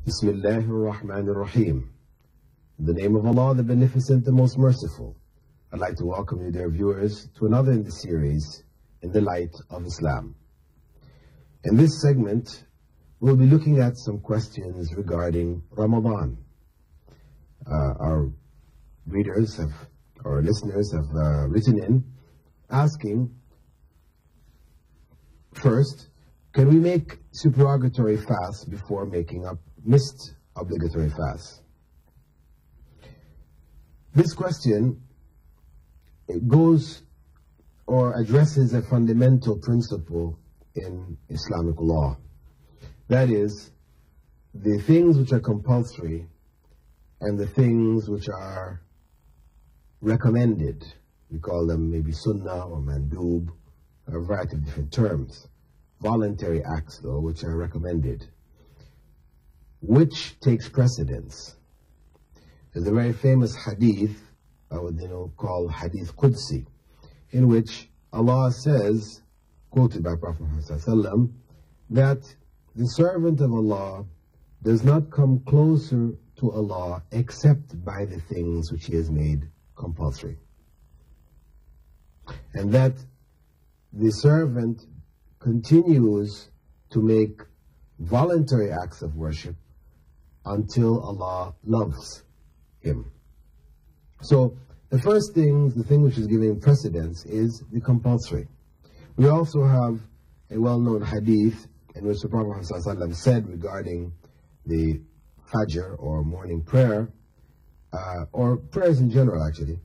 Bismillahir Rahmanir Rahim. In the name of Allah, the Beneficent, the Most Merciful. I'd like to welcome you, dear viewers, to another in the series, In the Light of Islam. In this segment, we'll be looking at some questions regarding Ramadan. Our listeners have written in asking, first, can we make supererogatory fasts before making up missed obligatory fasts? This question goes or addresses a fundamental principle in Islamic law. That is, the things which are compulsory and the things which are recommended. We call them maybe sunnah or mandub, a variety of different terms. Voluntary acts, though, which are recommended. Which takes precedence? There's a very famous hadith, I would call Hadith Qudsi, in which Allah says, quoted by Prophet Muhammad, that the servant of Allah does not come closer to Allah except by the things which He has made compulsory. And that the servant continues to make voluntary acts of worship until Allah loves him. So the first thing, the thing which is given precedence, is the compulsory. We also have a well-known hadith in which the Prophet ﷺ said regarding the Fajr or morning prayer, or prayers in general actually,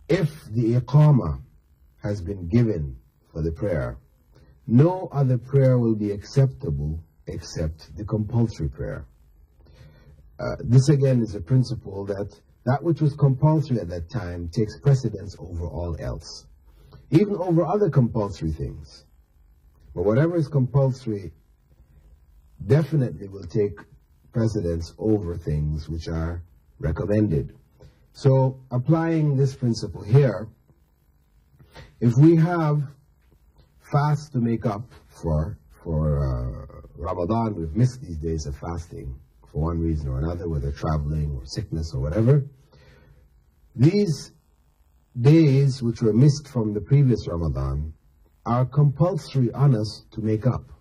if the Iqamah has been given for the prayer, no other prayer will be acceptable except the compulsory prayer. This again is a principle that which was compulsory at that time takes precedence over all else, even over other compulsory things. But whatever is compulsory definitely will take precedence over things which are recommended. So applying this principle here, if we have fast to make up for Ramadan, we've missed these days of fasting for one reason or another, whether traveling or sickness or whatever. These days which were missed from the previous Ramadan are compulsory on us to make up.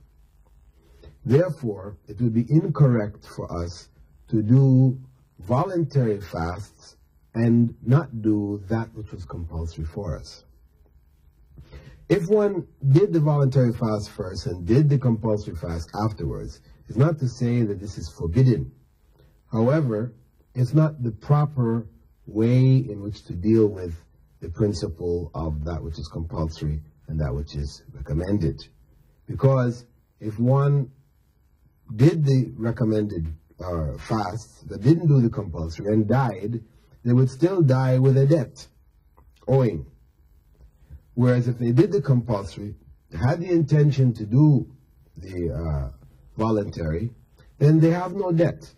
Therefore, it would be incorrect for us to do voluntary fasts and not do that which was compulsory for us. If one did the voluntary fast first and did the compulsory fast afterwards, it's not to say that this is forbidden. However, it's not the proper way in which to deal with the principle of that which is compulsory and that which is recommended. Because if one did the recommended fasts but didn't do the compulsory and died, they would still die with a debt owing. Whereas if they did the compulsory, had the intention to do the voluntary, then they have no debt.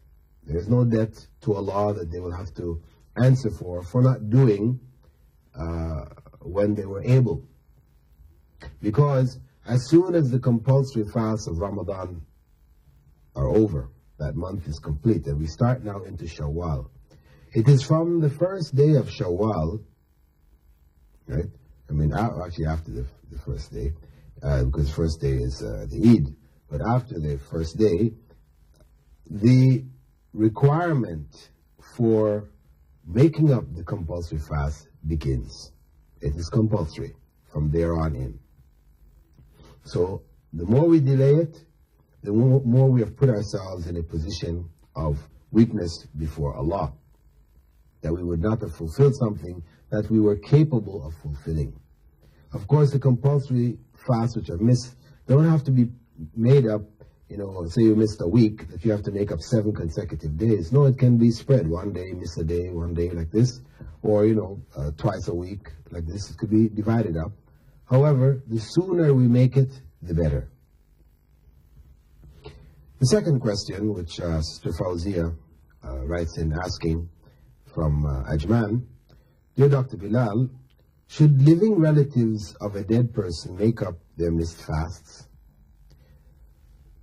There's no debt to Allah that they will have to answer for not doing when they were able. Because as soon as the compulsory fasts of Ramadan are over, that month is complete, and we start now into Shawwal. It is from the first day of Shawwal, right? I mean, actually after the first day, because the first day is the Eid. But after the first day, the requirement for making up the compulsory fast begins. It is compulsory from there on in. So the more we delay it, the more we have put ourselves in a position of weakness before Allah, that we would not have fulfilled something that we were capable of fulfilling. Of course, the compulsory fasts which are missed don't have to be made up, say you missed a week, that you have to make up 7 consecutive days. No, it can be spread. One day, miss a day, one day like this, or, twice a week like this. It could be divided up. However, the sooner we make it, the better. The second question, which Sister Fawzia writes in asking from Ajman, Dear Dr. Bilal, should living relatives of a dead person make up their missed fasts?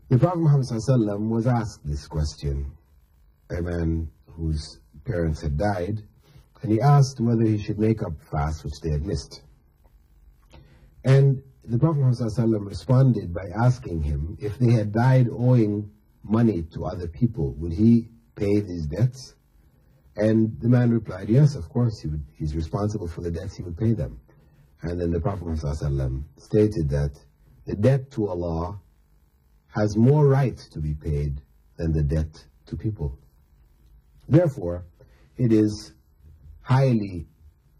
The Prophet Muhammad ﷺ was asked this question, a man whose parents had died, and he asked whether he should make up fasts which they had missed. And the Prophet Muhammad ﷺ responded by asking him if they had died owing money to other people, would he pay these debts? And the man replied, yes, of course, he's responsible for the debts, he would pay them. And then the Prophet Muhammad ﷺ stated that the debt to Allah has more right to be paid than the debt to people. Therefore, it is highly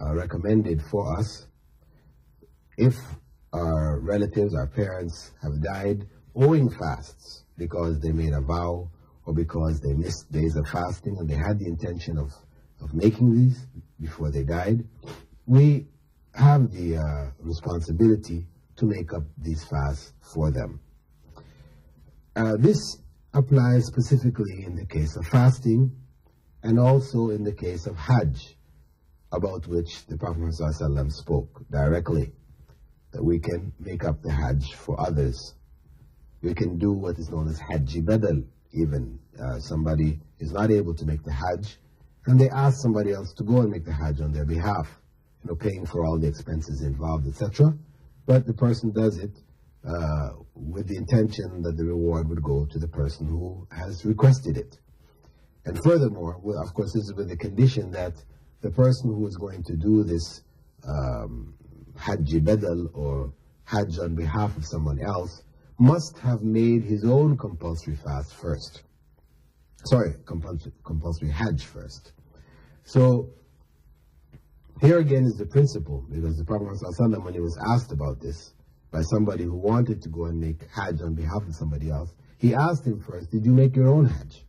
recommended for us, if our relatives, our parents have died owing fasts because they made a vow or because they missed days of fasting and they had the intention of making these before they died, we have the responsibility to make up these fasts for them. This applies specifically in the case of fasting and also in the case of Hajj, about which the Prophet ﷺ spoke directly, that we can make up the Hajj for others. We can do what is known as Hajji Badal. Even somebody is not able to make the Hajj, and they ask somebody else to go and make the Hajj on their behalf, paying for all the expenses involved, etc. But the person does it with the intention that the reward would go to the person who has requested it. And furthermore, of course, this is with the condition that the person who is going to do this Hajji Badal or Hajj on behalf of someone else must have made his own compulsory fast first. Sorry, compulsory Hajj first. So here again is the principle, because the Prophet ﷺ, when he was asked about this by somebody who wanted to go and make Hajj on behalf of somebody else, he asked him first, did you make your own Hajj?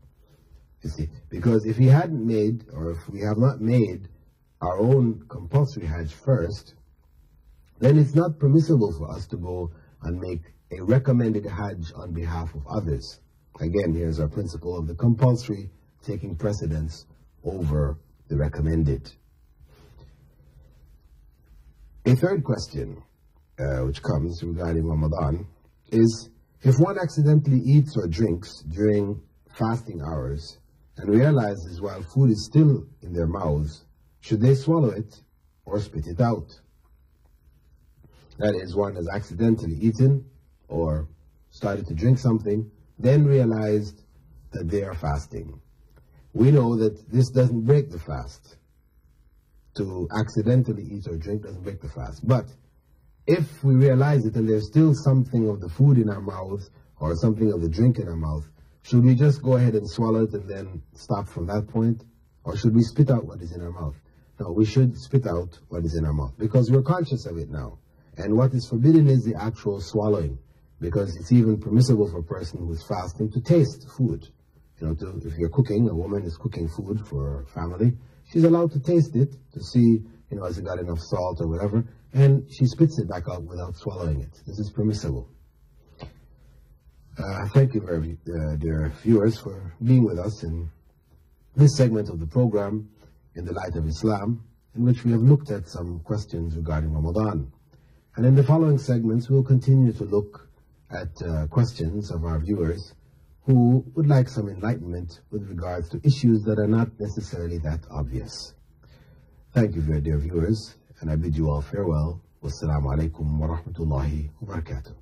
You see, because if he hadn't made, or if we have not made our own compulsory Hajj first, then it's not permissible for us to go and make a recommended Hajj on behalf of others. Again, here's our principle of the compulsory taking precedence over the recommended. A third question, which comes regarding Ramadan, is if one accidentally eats or drinks during fasting hours and realizes while food is still in their mouths, should they swallow it or spit it out? That is, one has accidentally eaten or started to drink something, then realized that they are fasting. We know that this doesn't break the fast. To accidentally eat or drink doesn't break the fast. But if we realize it and there's still something of the food in our mouth or something of the drink in our mouth, should we just go ahead and swallow it and then stop from that point? Or should we spit out what is in our mouth? No, we should spit out what is in our mouth because we're conscious of it now. And what is forbidden is the actual swallowing, because it's even permissible for a person who is fasting to taste food. If you're cooking, a woman is cooking food for her family, she's allowed to taste it to see, has it got enough salt or whatever, and she spits it back out without swallowing it. This is permissible. Thank you, very dear viewers, for being with us in this segment of the program, In the Light of Islam, in which we have looked at some questions regarding Ramadan. And in the following segments, we'll continue to look at questions of our viewers who would like some enlightenment with regards to issues that are not necessarily that obvious. Thank you, very dear viewers, and I bid you all farewell. Wassalamu alaikum wa rahmatullahi wa barakatuh.